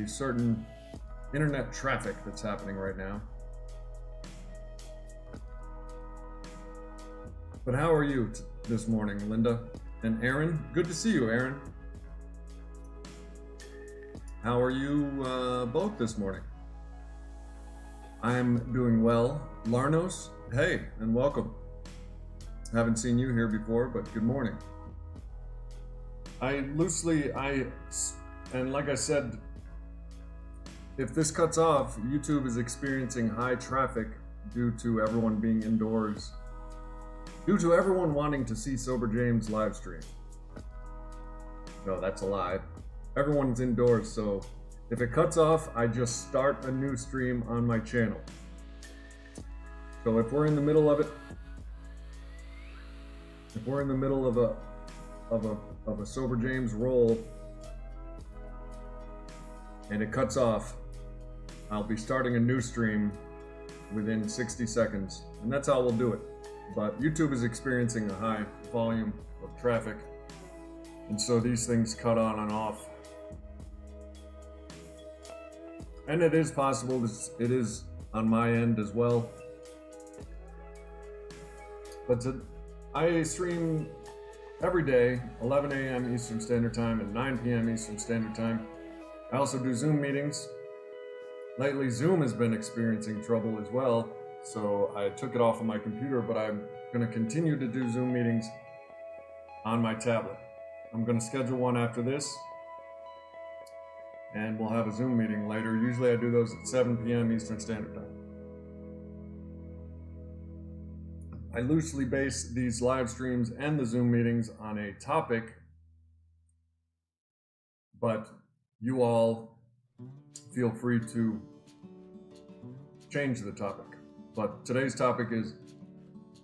a certain internet traffic that's happening right now. But how are you this morning, Linda and Aaron? Good to see you, Aaron. How are you both this morning? I'm doing well. Larnos, hey, and welcome. Haven't seen you here before, but good morning. And like I said, if this cuts off, YouTube is experiencing high traffic due to everyone being indoors, due to everyone wanting to see Sober James live stream. No, that's a lie. Everyone's indoors, so if it cuts off, I just start a new stream on my channel. So if we're in the middle of it, if we're in the middle of a Sober James roll and it cuts off, I'll be starting a new stream within 60 seconds, and that's how we'll do it. But YouTube is experiencing a high volume of traffic, and so these things cut on and off. And it is possible, it is on my end as well. But I stream every day, 11 a.m. Eastern Standard Time and 9 p.m. Eastern Standard Time. I also do Zoom meetings. Lately, Zoom has been experiencing trouble as well, so I took it off of my computer, but I'm going to continue to do Zoom meetings on my tablet. I'm going to schedule one after this, and we'll have a Zoom meeting later. Usually I do those at 7 p.m. Eastern Standard Time. I loosely base these live streams and the Zoom meetings on a topic, but you all feel free to change the topic. But today's topic is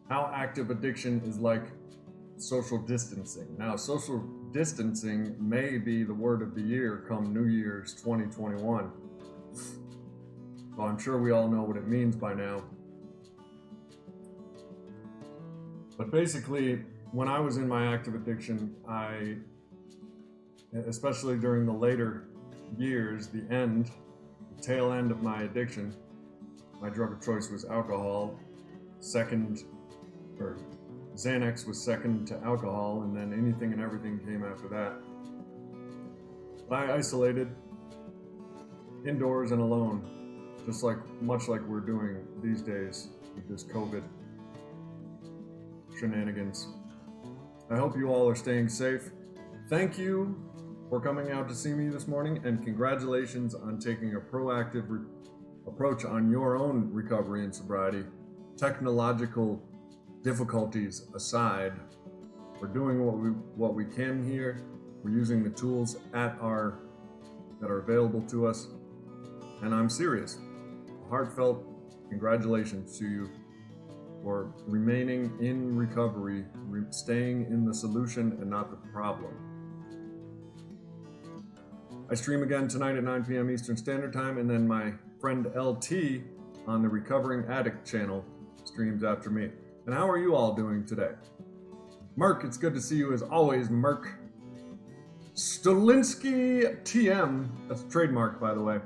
how active addiction is like social distancing. Now, social distancing may be the word of the year come New Year's 2021. So I'm sure we all know what it means by now. But basically, when I was in my active addiction, especially during the later years, the tail end of my addiction, my drug of choice was alcohol. Xanax was second to alcohol, and then anything and everything came after that. But I isolated, indoors and alone, much like we're doing these days with this COVID shenanigans. I hope you all are staying safe. Thank you for coming out to see me this morning, and congratulations on taking a proactive approach on your own recovery and sobriety. Technological difficulties aside, we're doing what we can here. We're using the tools that are available to us, and I'm serious. Heartfelt congratulations to you for remaining in recovery, staying in the solution and not the problem. I stream again tonight at 9 p.m. Eastern Standard Time, and then my friend LT on the Recovering Addict channel streams after me. And how are you all doing today? Merk, it's good to see you as always, Merk. Stolinsky TM, that's a trademark, by the way.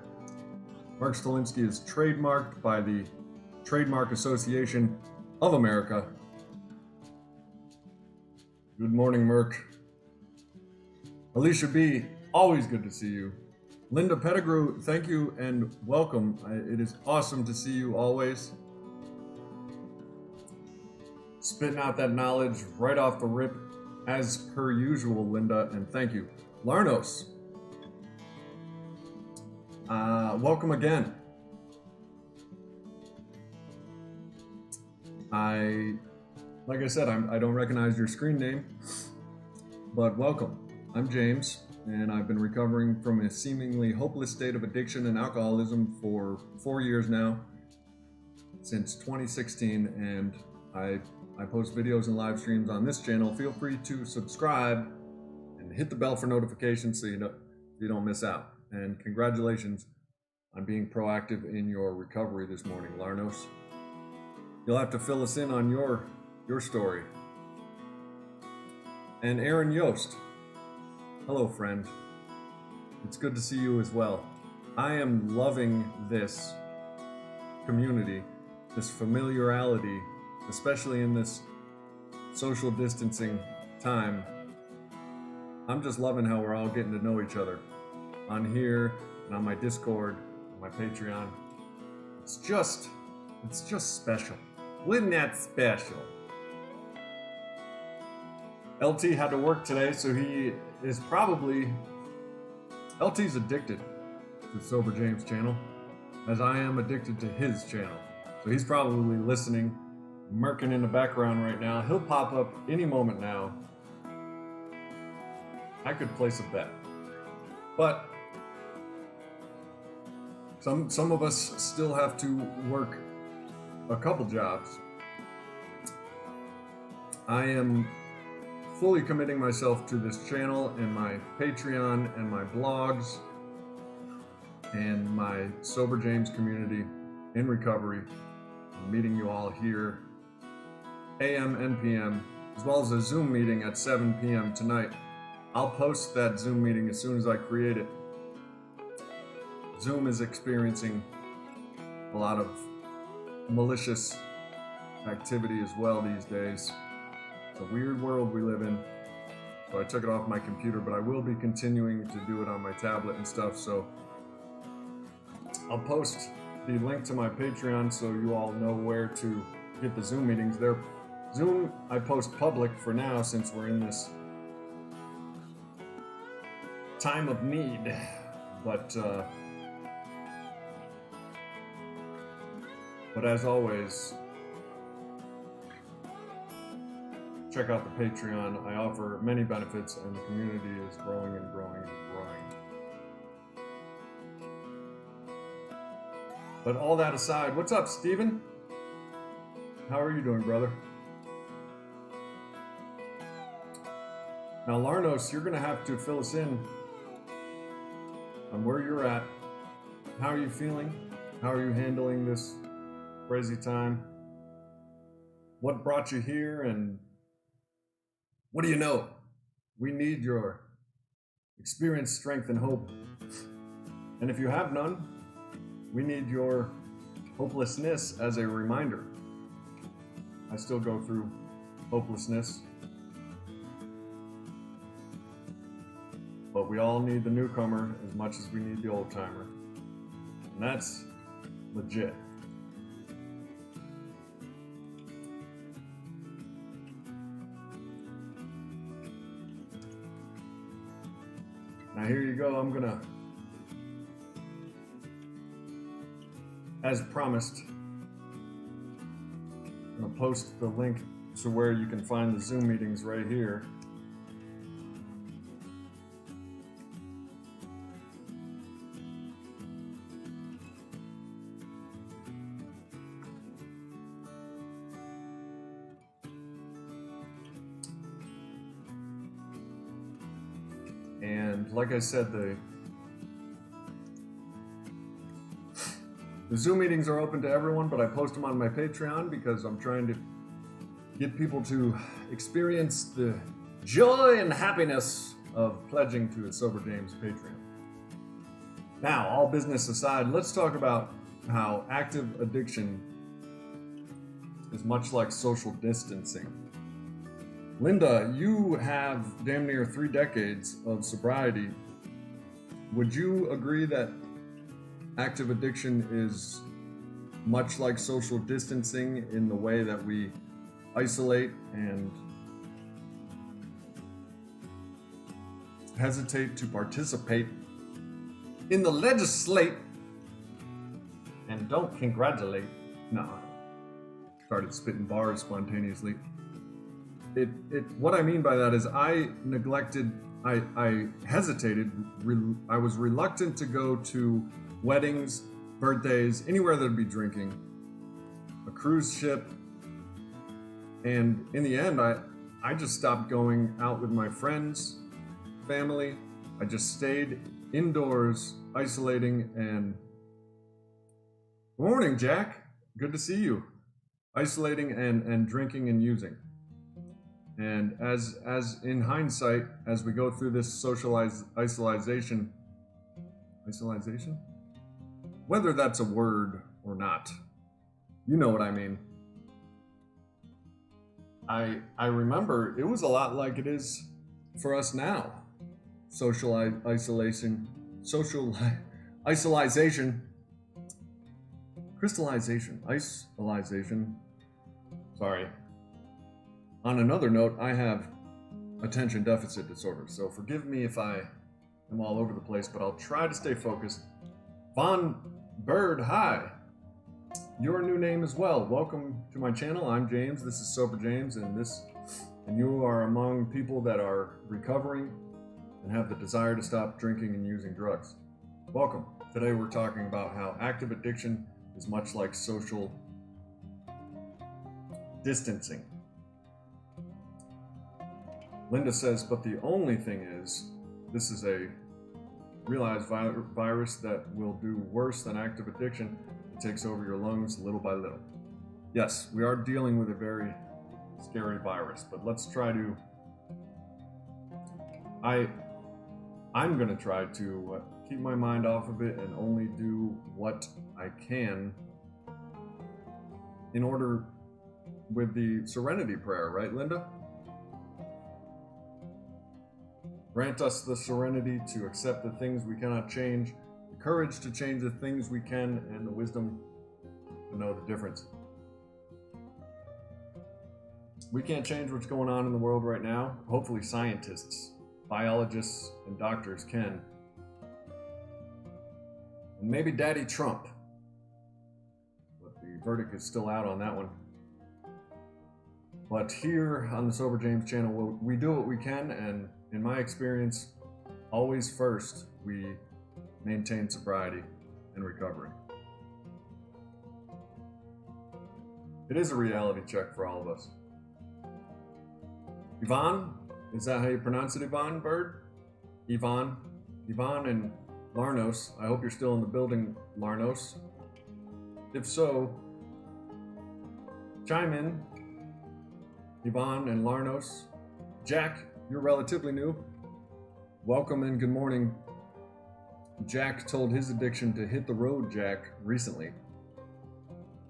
Mark Stolinsky is trademarked by the Trademark Association of America. Good morning, Merk. Alicia B, always good to see you. Linda Pettigrew, thank you and welcome. It is awesome to see you always. Spitting out that knowledge right off the rip, as per usual, Linda, and thank you. Larnos, welcome again. Like I said, I don't recognize your screen name, but welcome. I'm James, and I've been recovering from a seemingly hopeless state of addiction and alcoholism for 4 years now, since 2016, and I post videos and live streams on this channel. Feel free to subscribe and hit the bell for notifications so you don't miss out. And congratulations on being proactive in your recovery this morning, Larnos. You'll have to fill us in on your story. And Aaron Yost, hello friend. It's good to see you as well. I am loving this community, this familiarity, especially in this social distancing time. I'm just loving how we're all getting to know each other on here and on my Discord, on my Patreon. It's just special. Wasn't that special? LT had to work today, so he is probably... LT's addicted to Sober James channel, as I am addicted to his channel. So he's probably listening, murking in the background right now. He'll pop up any moment now. I could place a bet. But some of us still have to work a couple jobs. I am fully committing myself to this channel and my Patreon and my blogs and my Sober James community in recovery. I'm meeting you all here, AM and PM, as well as a Zoom meeting at 7 p.m. tonight. I'll post that Zoom meeting as soon as I create it. Zoom is experiencing a lot of malicious activity as well these days. It's a weird world we live in. So I took it off my computer, but I will be continuing to do it on my tablet and stuff. So I'll post the link to my Patreon so you all know where to get the Zoom meetings. Zoom, I post public for now since we're in this time of need. But as always, check out the Patreon. I offer many benefits and the community is growing and growing and growing. But all that aside, what's up, Steven? How are you doing, brother? Now, Larnos, you're going to have to fill us in on where you're at. How are you feeling? How are you handling this crazy time? What brought you here, and what do you know? We need your experience, strength, and hope. And if you have none, we need your hopelessness as a reminder. I still go through hopelessness. But we all need the newcomer as much as we need the old timer. And that's legit. Now here you go, I'm gonna, as promised, I'm gonna post the link to where you can find the Zoom meetings right here. And like I said, the Zoom meetings are open to everyone, but I post them on my Patreon because I'm trying to get people to experience the joy and happiness of pledging to a Sober James Patreon. Now, all business aside, let's talk about how active addiction is much like social distancing. Linda, you have damn near 3 decades of sobriety. Would you agree that active addiction is much like social distancing in the way that we isolate and hesitate to participate in the legislate and don't congratulate? No, I started spitting bars spontaneously. What I mean by that is I hesitated, I was reluctant to go to weddings, birthdays, anywhere there'd be drinking, a cruise ship, and in the end, I just stopped going out with my friends, family. I just stayed indoors, isolating, and good morning, Jack. Good to see you. Isolating and drinking and using. And as in hindsight, as we go through this isolation, whether that's a word or not. You know what I mean. I remember it was a lot like it is for us now. Social isolation, isolation. Sorry. On another note, I have attention deficit disorder, so forgive me if I am all over the place, but I'll try to stay focused. Von Bird, hi. Your new name as well. Welcome to my channel. I'm James. This is Sober James, and you are among people that are recovering and have the desire to stop drinking and using drugs. Welcome. Today we're talking about how active addiction is much like social distancing. Linda says, but the only thing is, this is a realized virus that will do worse than active addiction. It takes over your lungs little by little. Yes, we are dealing with a very scary virus, but let's try to... I'm going to try to keep my mind off of it and only do what I can in order with the serenity prayer, right, Linda? Grant us the serenity to accept the things we cannot change, the courage to change the things we can, and the wisdom to know the difference. We can't change what's going on in the world right now. Hopefully scientists, biologists, and doctors can. And maybe Daddy Trump. But the verdict is still out on that one. But here on the Sober James channel, we do what we can, and in my experience, always first, we maintain sobriety and recovery. It is a reality check for all of us. Yvonne, is that how you pronounce it, Yvonne Bird? Yvonne and Larnos, I hope you're still in the building, Larnos. If so, chime in, Yvonne and Larnos. Jack, you're relatively new. Welcome and good morning. Jack told his addiction to hit the road, Jack, recently.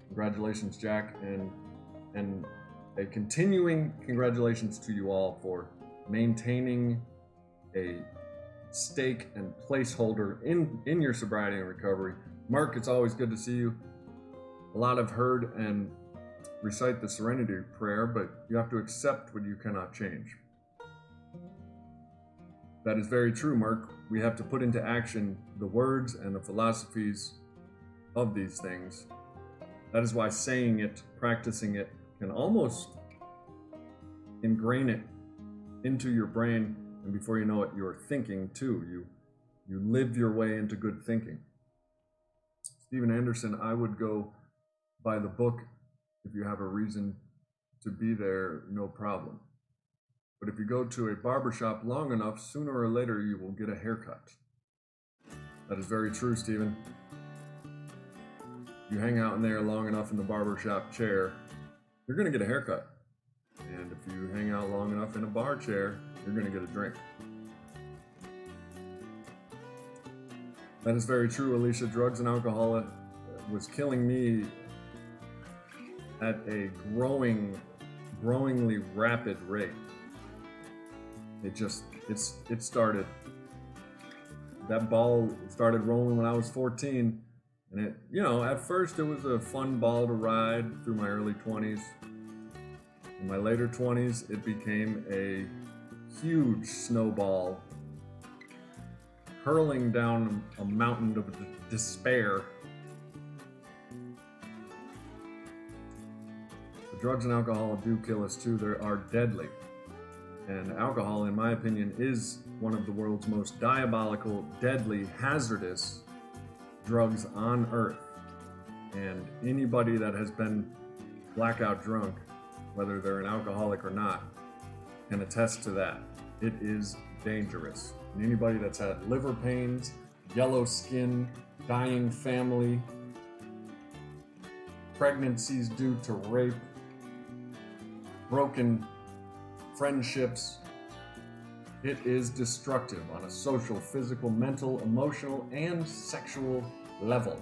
Congratulations, Jack, and a continuing congratulations to you all for maintaining a stake and placeholder in your sobriety and recovery. Mark, it's always good to see you. A lot have heard and recite the serenity prayer, but you have to accept what you cannot change. That is very true, Mark. We have to put into action the words and the philosophies of these things. That is why saying it, practicing it, can almost ingrain it into your brain, and before you know it, you're thinking too. You live your way into good thinking. Steven Anderson, I would go by the book. If you have a reason to be there, no problem. But if you go to a barbershop long enough, sooner or later you will get a haircut. That is very true, Stephen. You hang out in there long enough in the barbershop chair, you're going to get a haircut. And if you hang out long enough in a bar chair, you're going to get a drink. That is very true, Alicia. Drugs and alcohol was killing me at a growingly rapid rate. It started. That ball started rolling when I was 14, and at first it was a fun ball to ride through my early 20s. In my later 20s, it became a huge snowball hurling down a mountain of despair. Drugs and alcohol do kill us too. They are deadly. And alcohol, in my opinion, is one of the world's most diabolical, deadly, hazardous drugs on earth. And anybody that has been blackout drunk, whether they're an alcoholic or not, can attest to that. It is dangerous. And anybody that's had liver pains, yellow skin, dying family, pregnancies due to rape, broken friendships, it is destructive on a social, physical, mental, emotional, and sexual level.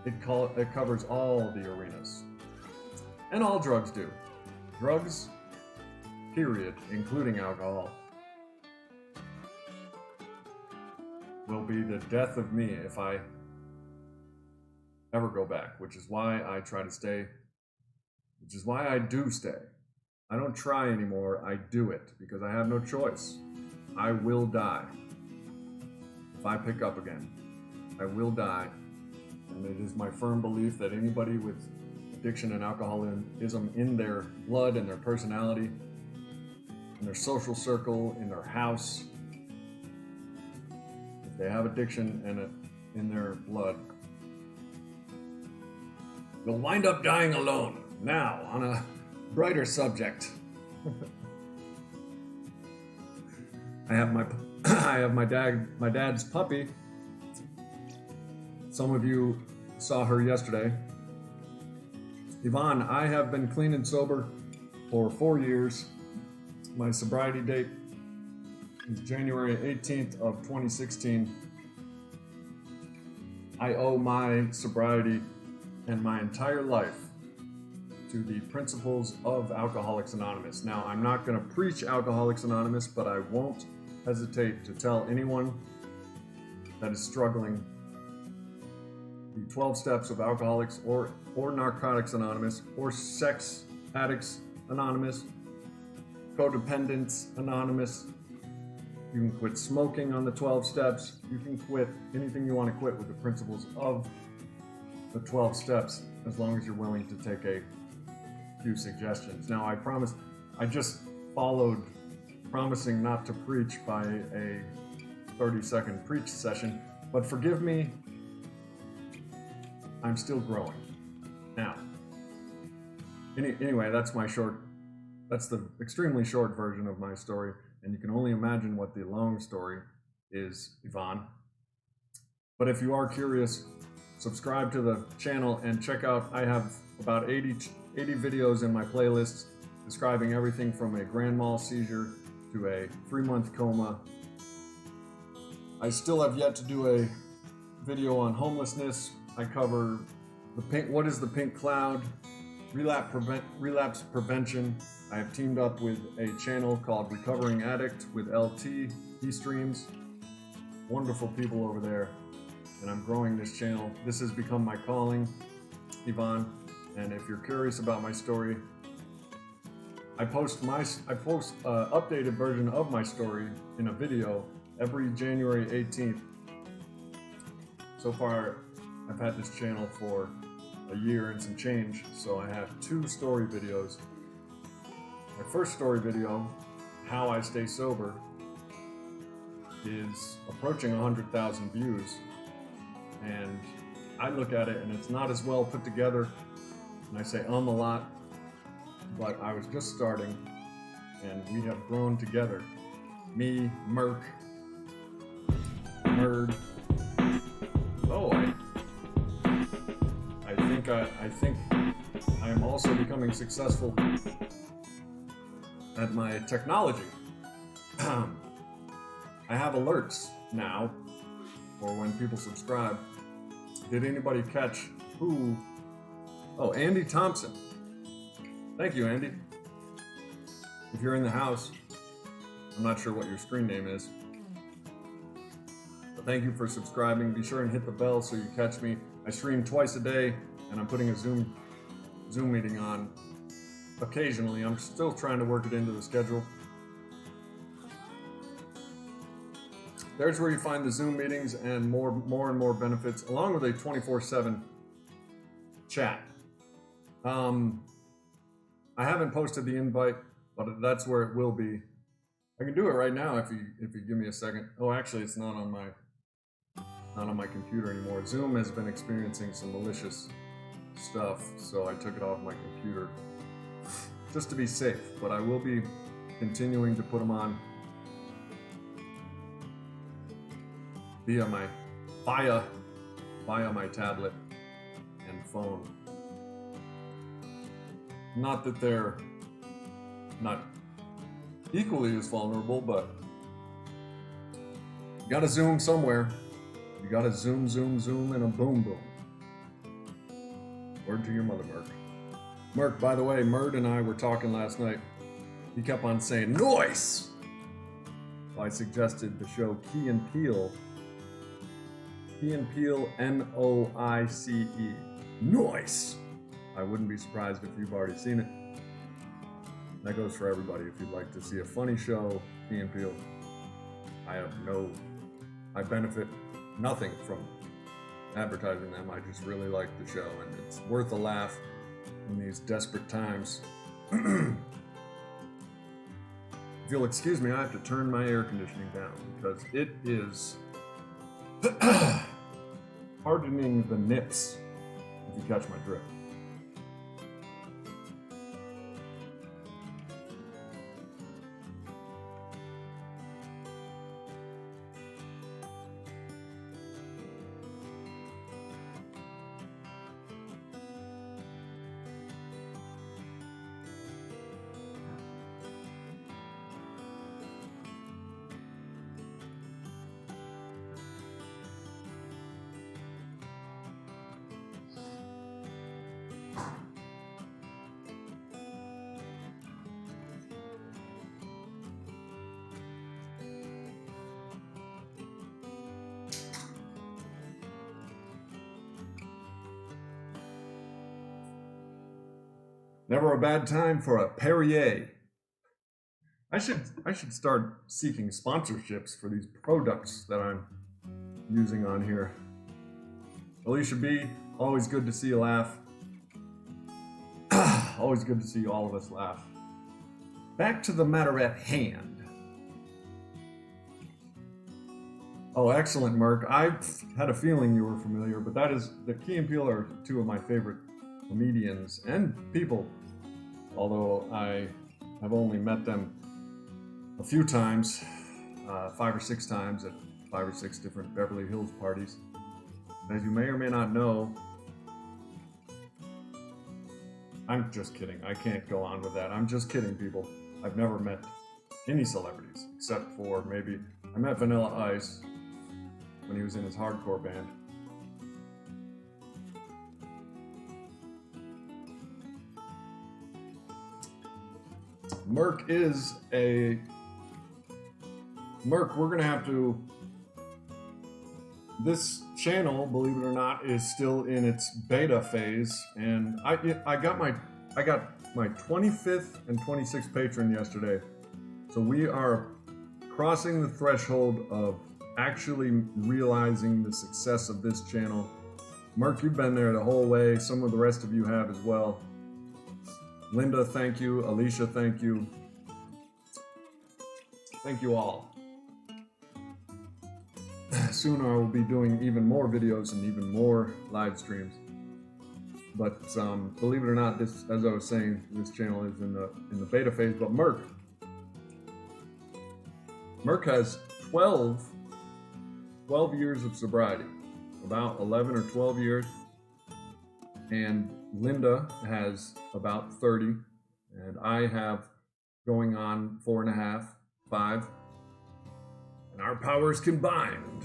It covers all the arenas. And all drugs do. Drugs, period, including alcohol, will be the death of me if I ever go back, which is why I try to stay, which is why I do stay. I don't try anymore, I do it, because I have no choice. I will die. If I pick up again, I will die. And it is my firm belief that anybody with addiction and alcoholism in their blood, in their personality, in their social circle, in their house, if they have addiction and it in their blood, will wind up dying alone. Now, on a brighter subject, I have my dad's puppy. Some of you saw her yesterday. Yvonne, I have been clean and sober for 4 years. My sobriety date is January 18th of 2016. I owe my sobriety and my entire life to the principles of Alcoholics Anonymous. Now, I'm not going to preach Alcoholics Anonymous, but I won't hesitate to tell anyone that is struggling the 12 steps of Alcoholics or Narcotics Anonymous or Sex Addicts Anonymous, Codependents Anonymous. You can quit smoking on the 12 steps. You can quit anything you want to quit with the principles of the 12 steps, as long as you're willing to take a few suggestions. Now, I promise, I just followed promising not to preach by a 30-second preach session, but forgive me, I'm still growing. Now, anyway, that's the extremely short version of my story, and you can only imagine what the long story is, Yvonne. But if you are curious, subscribe to the channel and check out, I have about 80 videos in my playlists describing everything from a grand mal seizure to a 3-month coma. I still have yet to do a video on homelessness. I cover what is the pink cloud, relapse prevention. I have teamed up with a channel called Recovering Addict with LT. He streams. Wonderful people over there. And I'm growing this channel. This has become my calling, Yvonne. And if you're curious about my story, I post updated version of my story in a video every January 18th. So far, I've had this channel for a year and some change, so I have 2 story videos. My first story video, How I Stay Sober, is approaching 100,000 views. And I look at it and it's not as well put together, and I say a lot, but I was just starting and we have grown together. Me, Merc, Nerd. Oh, I think I am also becoming successful at my technology. I have alerts now for when people subscribe. Did anybody catch who? Oh, Andy Thompson. Thank you, Andy. If you're in the house, I'm not sure what your screen name is, but thank you for subscribing. Be sure and hit the bell so you catch me. I stream twice a day, and I'm putting a Zoom meeting on occasionally. I'm still trying to work it into the schedule. There's where you find the Zoom meetings and more and more benefits, along with a 24/7 chat. I haven't posted the invite, but that's where it will be. I can do it right now if you give me a second. Oh, actually, it's not on my computer anymore. Zoom has been experiencing some malicious stuff, so I took it off my computer just to be safe. But I will be continuing to put them on via my tablet and phone. Not that they're not equally as vulnerable, but you gotta zoom somewhere. You gotta zoom, and a boom. Word to your mother, Merc. Merc, by the way, Murd and I were talking last night. He kept on saying, "Noise!" I suggested the show Key and Peele. Key and Peele, Noice. Noise! I wouldn't be surprised if you've already seen it. That goes for everybody. If you'd like to see a funny show, Key and Peele, I benefit nothing from advertising them. I just really like the show, and it's worth a laugh in these desperate times. If you'll excuse me, I have to turn my air conditioning down because it is hardening the nips, if you catch my drift. Never a bad time for a Perrier. I should start seeking sponsorships for these products that I'm using on here. Alicia B, always good to see you laugh. Always good to see all of us laugh. Back to the matter at hand. Oh, excellent, Mark. I had a feeling you were familiar, but that is, the Key and Peele are two of my favorite comedians and people, although I have only met them a few times, 5 or 6 times at 5 or 6 different Beverly Hills parties. As you may or may not know, I'm just kidding. I can't go on with that. I'm just kidding, people. I've never met any celebrities except for maybe I met Vanilla Ice when he was in his hardcore band. Merc, we're gonna have to, this channel, believe it or not, is still in its beta phase, and I got my 25th and 26th patron yesterday, so we are crossing the threshold of actually realizing the success of this channel. Merc, you've been there the whole way. Some of the rest of you have as well. Linda, thank you. Alicia, thank you. Thank you all. Soon I will be doing even more videos and even more live streams. But believe it or not, this, as I was saying, this channel is in the beta phase. But Merc has 12 years of sobriety, about 11 or 12 years, and Linda has about 30, and I have going on 4.5, 5, and our powers combined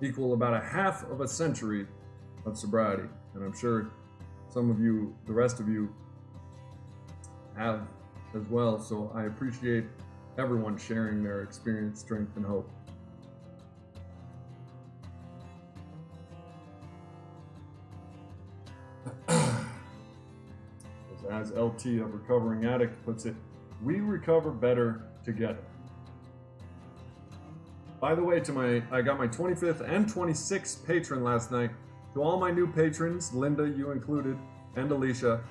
equal about a half of a century of sobriety, and I'm sure some of you, the rest of you, have as well, so I appreciate everyone sharing their experience, strength, and hope. As LT, a recovering addict, puts it, we recover better together. By the way, I got my 25th and 26th patron last night. To all my new patrons, Linda, you included, and Alicia,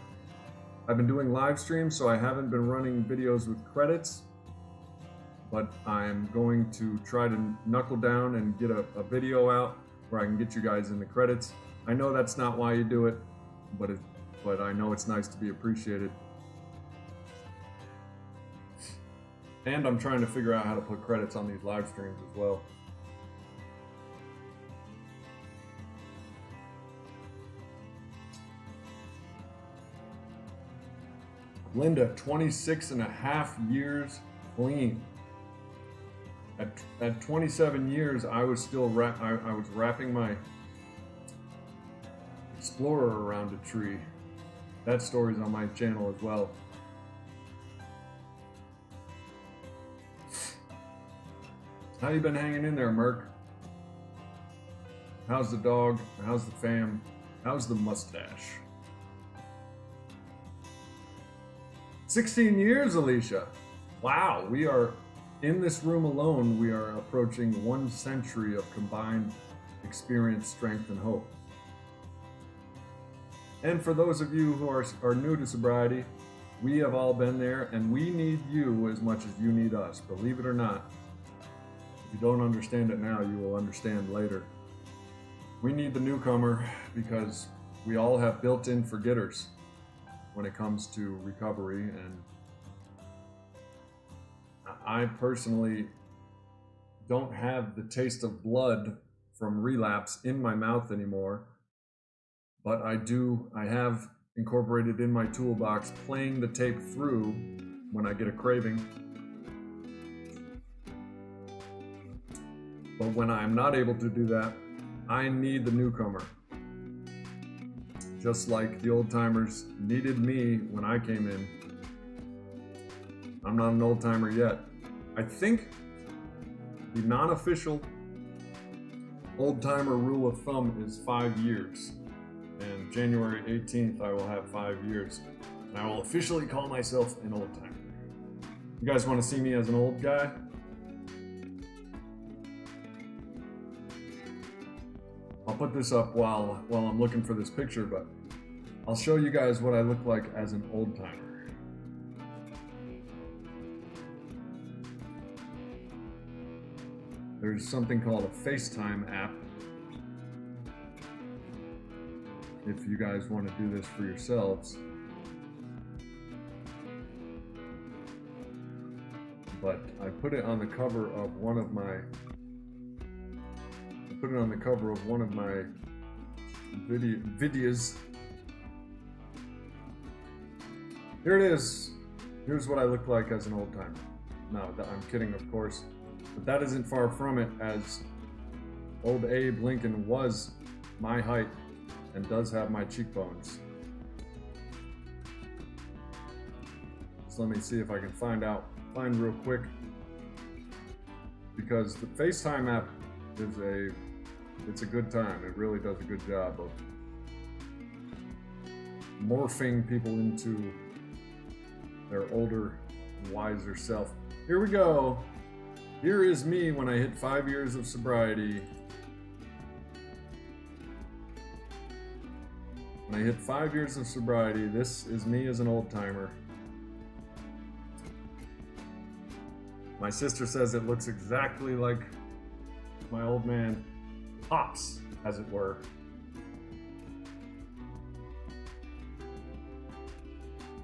I've been doing live streams, so I haven't been running videos with credits, but I'm going to try to knuckle down and get a video out where I can get you guys in the credits. I know that's not why you do it, but I know it's nice to be appreciated. And I'm trying to figure out how to put credits on these live streams as well. Linda, 26.5 years clean. At 27 years, I was still I was wrapping my explorer around a tree. That story's on my channel as well. How you been hanging in there, Merc? How's the dog? How's the fam? How's the mustache? 16 years, Alicia. Wow, we are in this room alone. We are approaching 1 century of combined experience, strength, and hope. And for those of you who are new to sobriety, we have all been there, and we need you as much as you need us. Believe it or not. If you don't understand it now, you will understand later. We need the newcomer because we all have built-in forgetters when it comes to recovery, and I personally don't have the taste of blood from relapse in my mouth anymore, but I have incorporated in my toolbox playing the tape through when I get a craving. But when I'm not able to do that, I need the newcomer. Just like the old timers needed me when I came in. I'm not an old timer yet. I think the non-official old timer rule of thumb is 5 years. And January 18th, I will have 5 years. And I will officially call myself an old timer. You guys want to see me as an old guy? I'll put this up while I'm looking for this picture, but I'll show you guys what I look like as an old timer. There's something called a FaceTime app. If you guys want to do this for yourselves. But I put it on the cover of one of my videos. Here it is. Here's what I look like as an old timer. No, I'm kidding, of course. But that isn't far from it, as old Abe Lincoln was my height and does have my cheekbones. So let me see if I can find real quick. Because the FaceTime app it's a good time. It really does a good job of morphing people into their older, wiser self. Here we go. Here is me when I hit 5 years of sobriety. When I hit 5 years of sobriety, this is me as an old timer. My sister says it looks exactly like my old man Pops, as it were.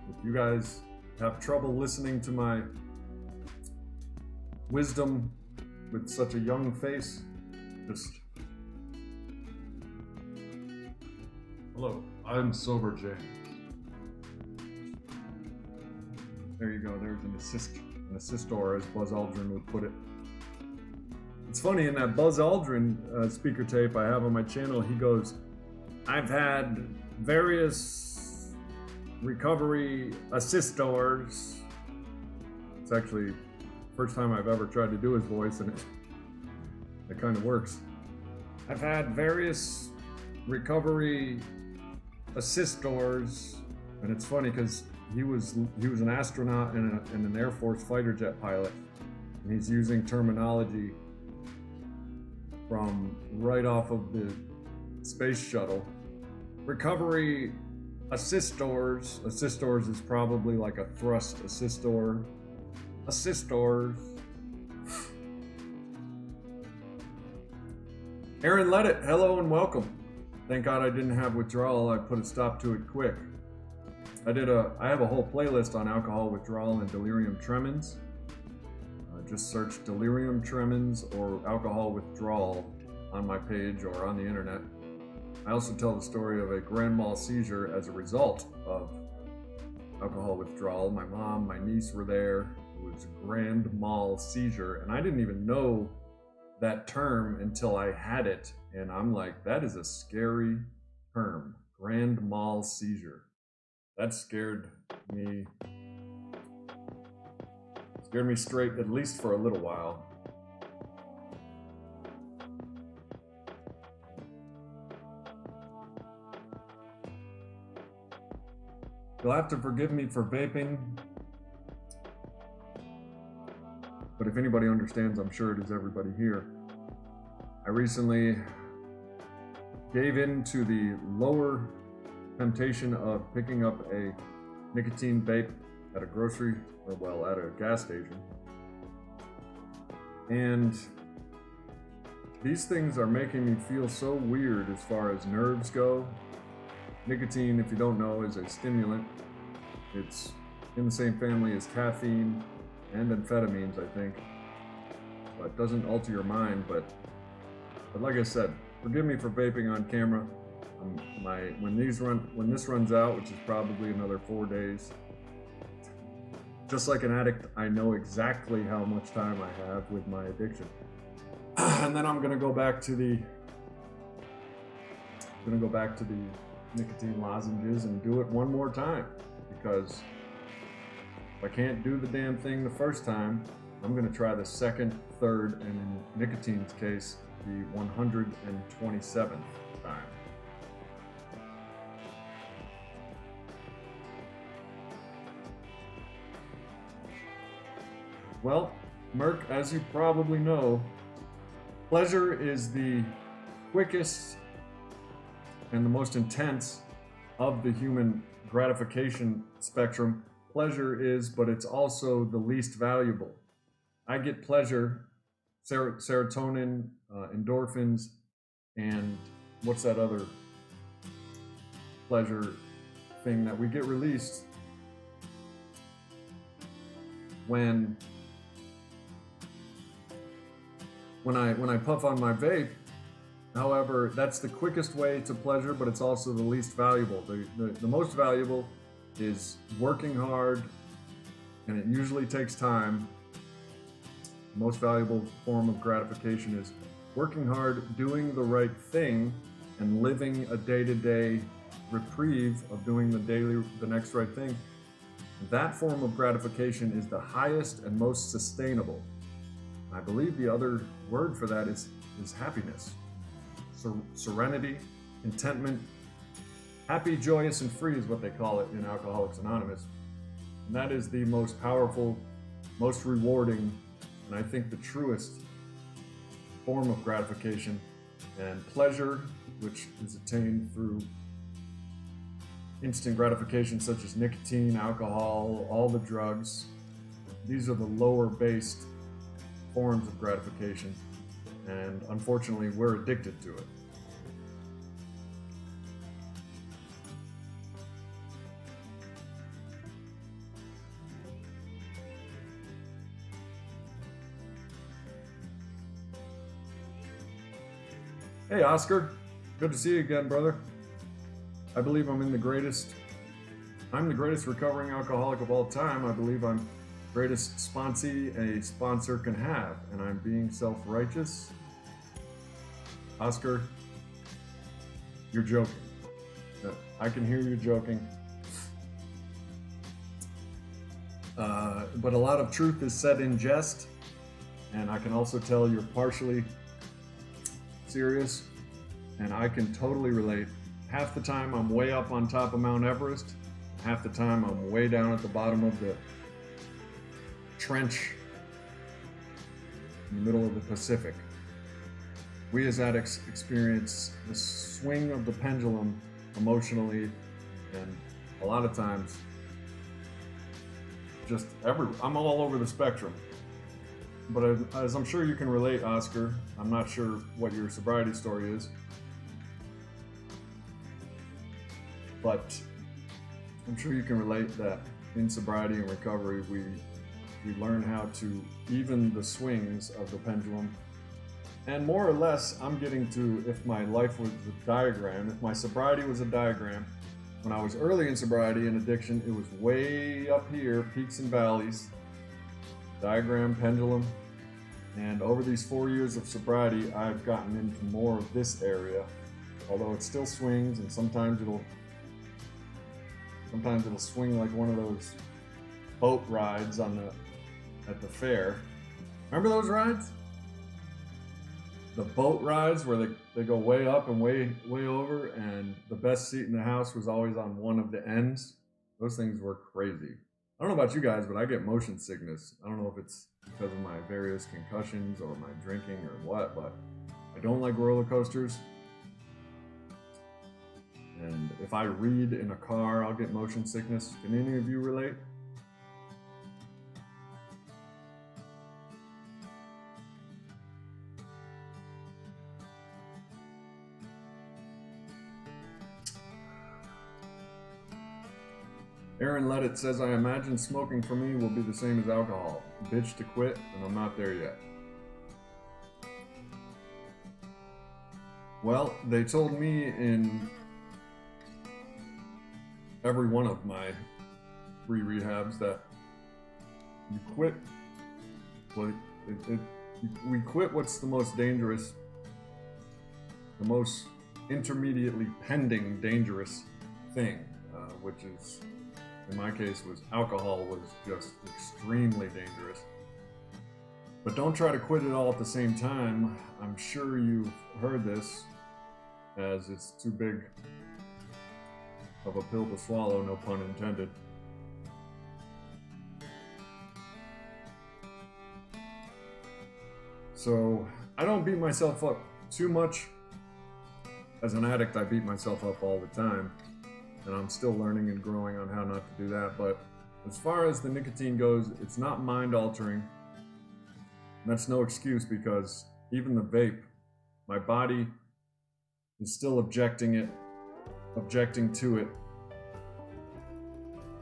If you guys have trouble listening to my wisdom with such a young face, just... Hello, I'm Sober James. There you go, there's an assistor, as Buzz Aldrin would put it. It's funny, in that Buzz Aldrin speaker tape I have on my channel, he goes, I've had various recovery assistors. It's actually the first time I've ever tried to do his voice, and it kind of works. I've had various recovery assistors, and it's funny because he was an astronaut and an Air Force fighter jet pilot, and he's using terminology from right off of the space shuttle. Recovery assistors. Assistors is probably like a thrust assistor. Assistors. Aaron Leddit, hello and welcome. Thank God I didn't have withdrawal. I put a stop to it quick. I have a whole playlist on alcohol withdrawal and delirium tremens. Just search delirium tremens or alcohol withdrawal on my page or on the internet. I also tell the story of a grand mal seizure as a result of alcohol withdrawal. My mom, my niece were there. It was a grand mal seizure, and I didn't even know that term until I had it, and I'm like, that is a scary term. grand mal seizure. That scared me straight, at least for a little while. You'll have to forgive me for vaping, but if anybody understands, I'm sure it is everybody here. I recently gave in to the lower temptation of picking up a nicotine vape at a grocery, or well, at a gas station. And these things are making me feel so weird as far as nerves go. Nicotine, if you don't know, is a stimulant. It's in the same family as caffeine and amphetamines, I think. But it doesn't alter your mind, but like I said, forgive me for vaping on camera. When this runs out, which is probably another 4 days, just like an addict, I know exactly how much time I have with my addiction. And then I'm gonna go back to the nicotine lozenges and do it one more time, because if I can't do the damn thing the first time, I'm gonna try the second, third, and in nicotine's case, the 127th time. Well, Merc, as you probably know, pleasure is the quickest and the most intense of the human gratification spectrum. Pleasure is, but it's also the least valuable. I get pleasure, serotonin, endorphins, and what's that other pleasure thing that we get released when I puff on my vape. However, that's the quickest way to pleasure, but it's also the least valuable. The most valuable is working hard, and it usually takes time. The most valuable form of gratification is working hard, doing the right thing, and living a day-to-day reprieve of doing the next right thing. That form of gratification is the highest and most sustainable. I believe the other word for that is happiness. Serenity, contentment, happy, joyous, and free is what they call it in Alcoholics Anonymous. And that is the most powerful, most rewarding, and I think the truest form of gratification. And pleasure, which is attained through instant gratification such as nicotine, alcohol, all the drugs. These are the lower based forms of gratification, and unfortunately we're addicted to it. Hey Oscar, good to see you again, brother. I believe I'm the greatest recovering alcoholic of all time. I believe I'm the greatest sponsee a sponsor can have, and I'm being self-righteous. Oscar, you're joking. I can hear you joking. But a lot of truth is said in jest, and I can also tell you're partially serious, and I can totally relate. Half the time I'm way up on top of Mount Everest, half the time I'm way down at the bottom of the trench in the middle of the Pacific. We as addicts experience the swing of the pendulum emotionally, and a lot of times I'm all over the spectrum. But as I'm sure you can relate, Oscar, I'm not sure what your sobriety story is, but I'm sure you can relate that in sobriety and recovery, we learn how to even the swings of the pendulum. And more or less, I'm getting to, if my life was a diagram, if my sobriety was a diagram, when I was early in sobriety and addiction, it was way up here, peaks and valleys, diagram, pendulum. And over these 4 years of sobriety, I've gotten into more of this area. although it still swings, and sometimes it'll swing like one of those boat rides at the fair. Remember those rides? The boat rides where they go way up and way over, and the best seat in the house was always on one of the ends. Those things were crazy. I don't know about you guys, but I get motion sickness. I don't know if it's because of my various concussions or my drinking or what, but I don't like roller coasters. And if I read in a car, I'll get motion sickness. Can any of you relate? Aaron Leddit says, I imagine smoking for me will be the same as alcohol. Bitch to quit, and I'm not there yet. Well, they told me in every one of my 3 rehabs that you quit, well, we quit what's the most dangerous, the most intermediately pending dangerous thing, which is, in my case, was alcohol, was just extremely dangerous. But don't try to quit it all at the same time. I'm sure you've heard this, as it's too big of a pill to swallow, no pun intended. So I don't beat myself up too much. As an addict, I beat myself up all the time, and I'm still learning and growing on how not to do that. But as far as the nicotine goes, it's not mind altering. That's no excuse, because even the vape, my body is still objecting to it.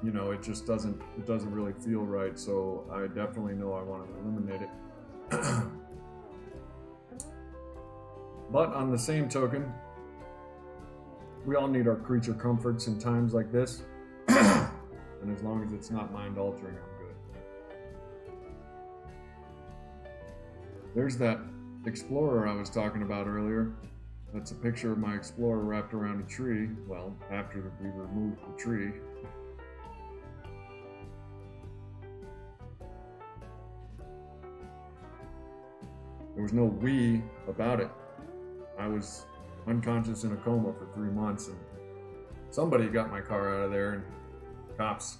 You know, it just doesn't really feel right, so I definitely know I want to eliminate it. But on the same token, we all need our creature comforts in times like this. And as long as it's not mind altering, I'm good. There's that Explorer I was talking about earlier. That's a picture of my Explorer wrapped around a tree. Well, after we removed the tree. There was no we about it. I was unconscious in a coma for 3 months, and somebody got my car out of there, and cops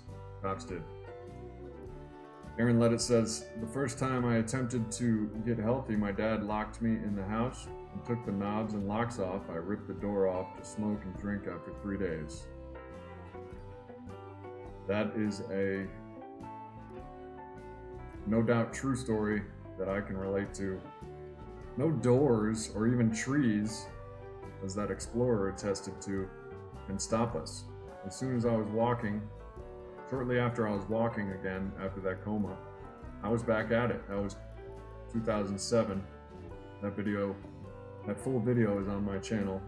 did. Aaron Leddit says, the first time I attempted to get healthy, my dad locked me in the house and took the knobs and locks off. I ripped the door off to smoke and drink after 3 days. That is a no doubt true story that I can relate to. No doors or even trees, as that Explorer attested to, can stop us. As soon as I was walking, shortly after I was walking again after that coma, I was back at it. That was 2007. That full video is on my channel.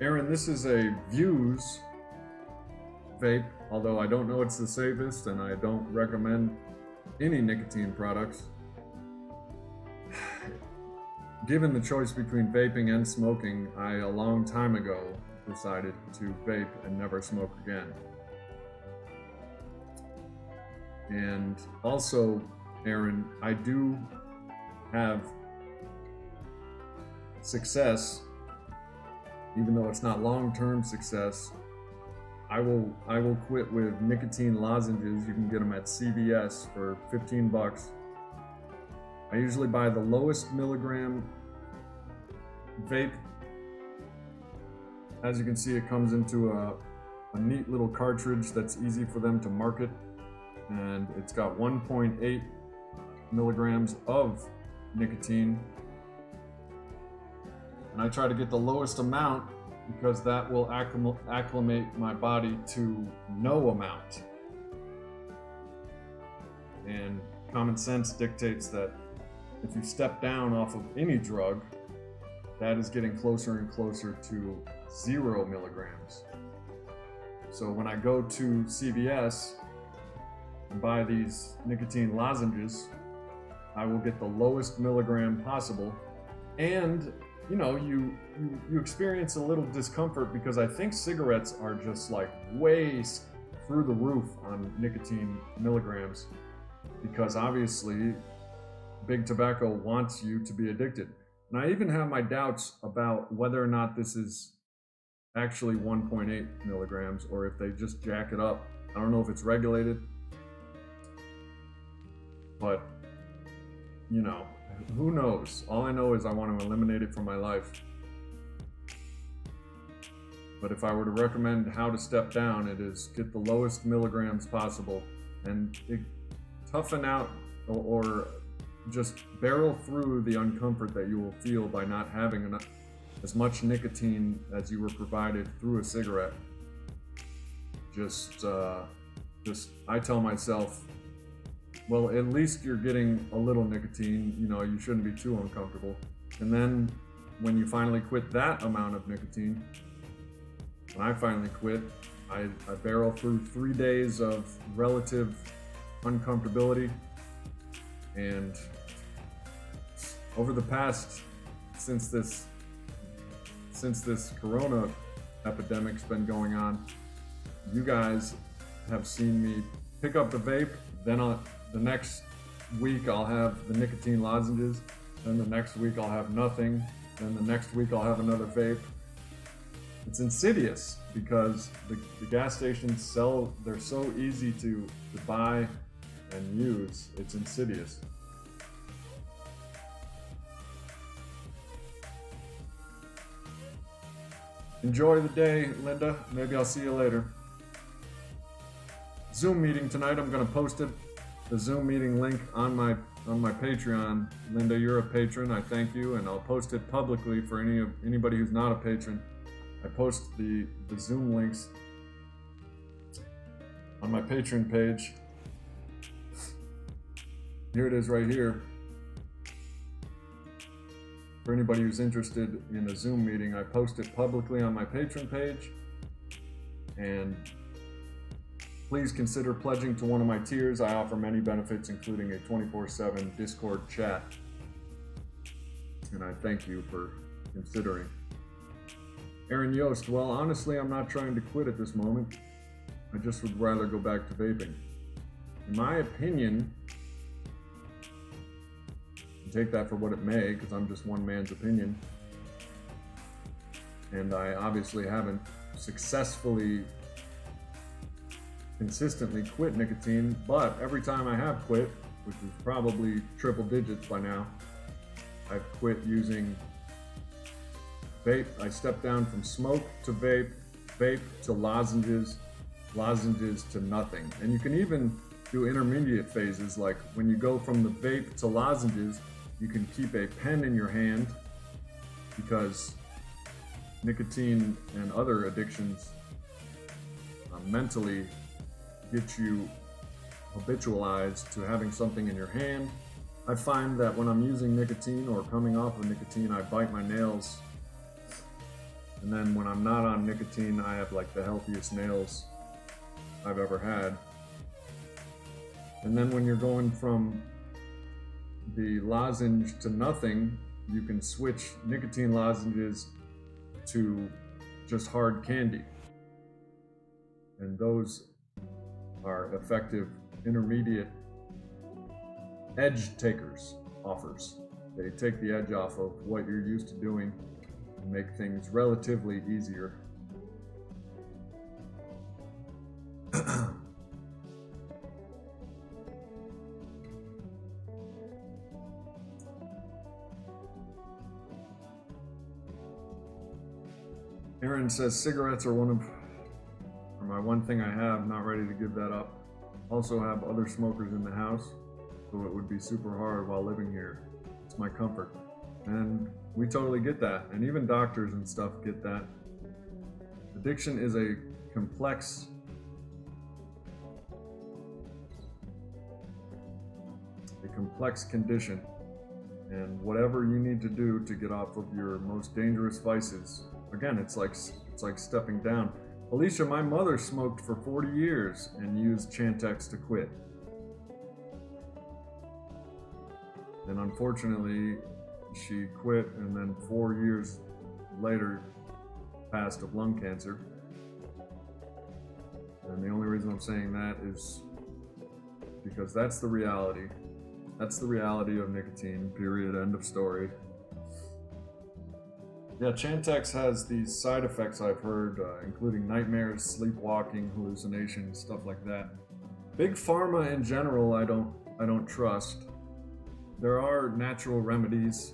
Aaron, this is a Views vape, although I don't know it's the safest, and I don't recommend any nicotine products. Given the choice between vaping and smoking, I, a long time ago, decided to vape and never smoke again. And also, Aaron, I do have success, even though it's not long-term success. I will quit with nicotine lozenges. You can get them at CVS for 15 bucks. I usually buy the lowest milligram vape. As you can see, it comes into a neat little cartridge that's easy for them to market, and it's got 1.8 milligrams of nicotine. And I try to get the lowest amount because that will acclimate my body to no amount. And common sense dictates that if you step down off of any drug, that is getting closer and closer to 0 milligrams. So when I go to CVS and buy these nicotine lozenges, I will get the lowest milligram possible. And you experience a little discomfort because I think cigarettes are just like way through the roof on nicotine milligrams, because obviously big tobacco wants you to be addicted. And I even have my doubts about whether or not this is actually 1.8 milligrams or if they just jack it up. I don't know if it's regulated, but who knows? All I know is I want to eliminate it from my life. But if I were to recommend how to step down, it is get the lowest milligrams possible and toughen out or just barrel through the uncomfort that you will feel by not having as much nicotine as you were provided through a cigarette. I tell myself, well, at least you're getting a little nicotine, you shouldn't be too uncomfortable. And then when you finally quit that amount of nicotine, when I finally quit, I barrel through 3 days of relative uncomfortability. And over the past, since this corona epidemic's been going on, you guys have seen me pick up the vape, then the next week I'll have the nicotine lozenges, then the next week I'll have nothing, then the next week I'll have another vape. It's insidious because the gas stations they're so easy to buy and use. It's insidious. Enjoy the day, Linda. Maybe I'll see you later. Zoom meeting tonight. I'm going to post the Zoom meeting link on my Patreon. Linda, you're a patron. I thank you, and I'll post it publicly for anybody who's not a patron. I post the Zoom links on my Patreon page. Here it is right here. For anybody who's interested in a Zoom meeting, I post it publicly on my Patreon page. And please consider pledging to one of my tiers. I offer many benefits, including a 24/7 Discord chat. And I thank you for considering. Aaron Yost, well, honestly, I'm not trying to quit at this moment. I just would rather go back to vaping. In my opinion, take that for what it may, because I'm just one man's opinion. And I obviously haven't successfully, consistently quit nicotine, but every time I have quit, which is probably triple digits by now, I've quit using vape. I stepped down from smoke to vape, vape to lozenges, lozenges to nothing. And you can even do intermediate phases, like when you go from the vape to lozenges, you can keep a pen in your hand, because nicotine and other addictions mentally get you habitualized to having something in your hand. I find that when I'm using nicotine or coming off of nicotine, I bite my nails. And then when I'm not on nicotine, I have like the healthiest nails I've ever had. And then when you're going from the lozenge to nothing, you can switch nicotine lozenges to just hard candy. And those are effective intermediate edge takers offers. They take the edge off of what you're used to doing and make things relatively easier. Aaron says cigarettes are my one thing I have, not ready to give that up. Also have other smokers in the house, so it would be super hard while living here. It's my comfort. And we totally get that. And even doctors and stuff get that. Addiction is a complex condition. And whatever you need to do to get off of your most dangerous vices, again, it's like stepping down. Alicia, my mother smoked for 40 years and used Chantix to quit. And unfortunately, she quit, and then 4 years later passed of lung cancer. And the only reason I'm saying that is because that's the reality. That's the reality of nicotine, period, end of story. Yeah, Chantix has these side effects I've heard, including nightmares, sleepwalking, hallucinations, stuff like that. Big pharma in general, I don't trust. There are natural remedies.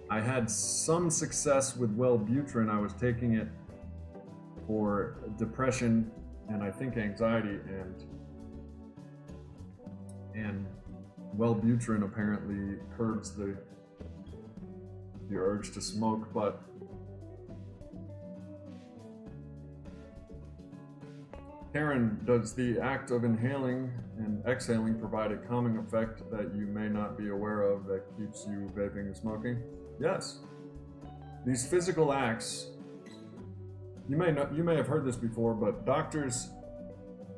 I had some success with Wellbutrin. I was taking it for depression and I think anxiety, and Wellbutrin apparently curbs the urge to smoke. But Karen, does the act of inhaling and exhaling provide a calming effect that you may not be aware of that keeps you vaping and smoking? Yes. These physical acts, you may have heard this before, but doctors,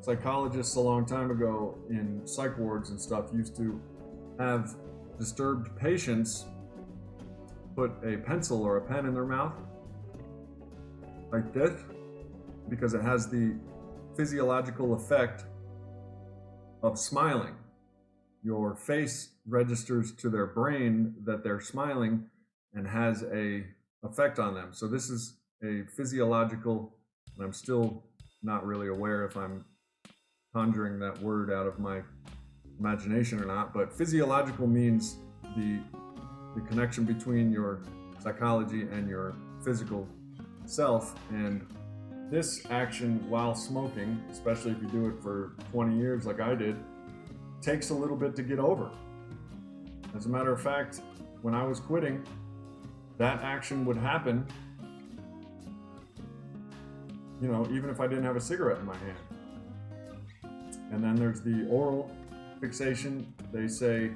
psychologists a long time ago in psych wards and stuff used to have disturbed patients put a pencil or a pen in their mouth like this, because it has the physiological effect of smiling. Your face registers to their brain that they're smiling and has a effect on them. So this is a physiological, and I'm still not really aware if I'm conjuring that word out of my imagination or not, but physiological means the connection between your psychology and your physical self. And this action while smoking, especially if you do it for 20 years like I did, takes a little bit to get over. As a matter of fact, when I was quitting, that action would happen, you know, even if I didn't have a cigarette in my hand. And then there's the oral fixation. They say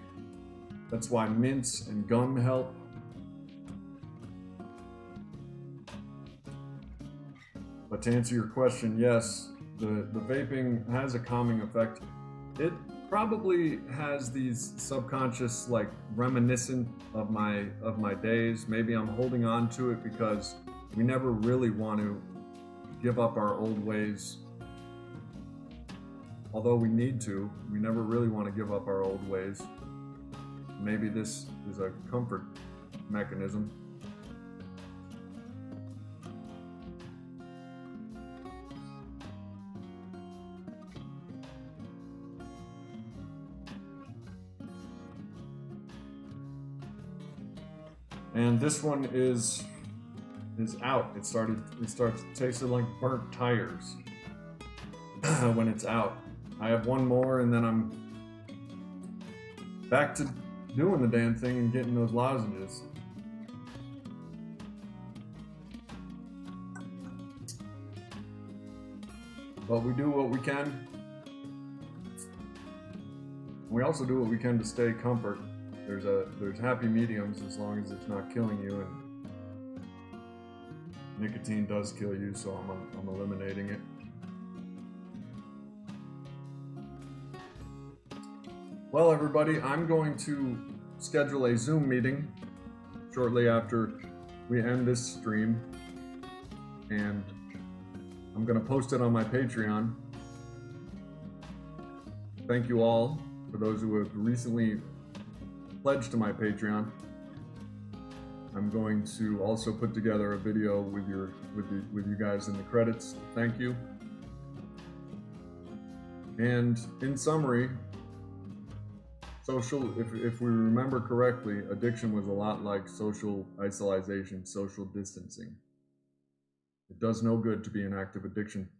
that's why mints and gum help. But to answer your question, yes, the vaping has a calming effect. It probably has these subconscious, like, reminiscent of my days. Maybe I'm holding on to it because we never really want to give up our old ways. Although we need to, we never really want to give up our old ways. Maybe this is a comfort mechanism. And this one is out. It starts tasting like burnt tires when it's out. I have one more and then I'm back to doing the damn thing and getting those lozenges. But we do what we can. We also do what we can to stay comfort. There's happy mediums as long as it's not killing you, and nicotine does kill you, so I'm eliminating it. Well, everybody, I'm going to schedule a Zoom meeting shortly after we end this stream, and I'm going to post it on my Patreon. Thank you all for those who have recently pledged to my Patreon. I'm going to also put together a video with you guys in the credits. Thank you. And in summary, if we remember correctly, addiction was a lot like social isolation, social distancing. It does no good to be in active addiction.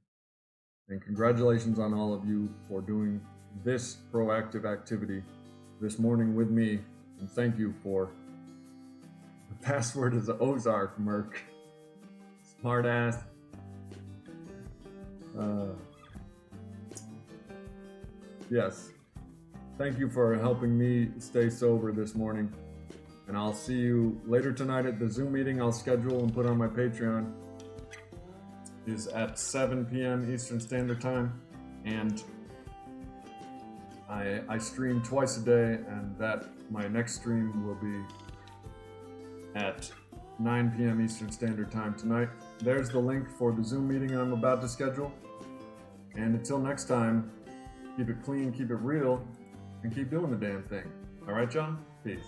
And congratulations on all of you for doing this proactive activity this morning with me. And thank you for the password is Ozark Merc. Smart ass. Yes. Thank you for helping me stay sober this morning. And I'll see you later tonight at the Zoom meeting I'll schedule and put on my Patreon. Is at 7 p.m. Eastern Standard Time. And I stream twice a day, and that my next stream will be at 9 p.m. Eastern Standard Time tonight. There's the link for the Zoom meeting I'm about to schedule. And until next time, keep it clean, keep it real, and keep doing the damn thing. All right, John? Peace.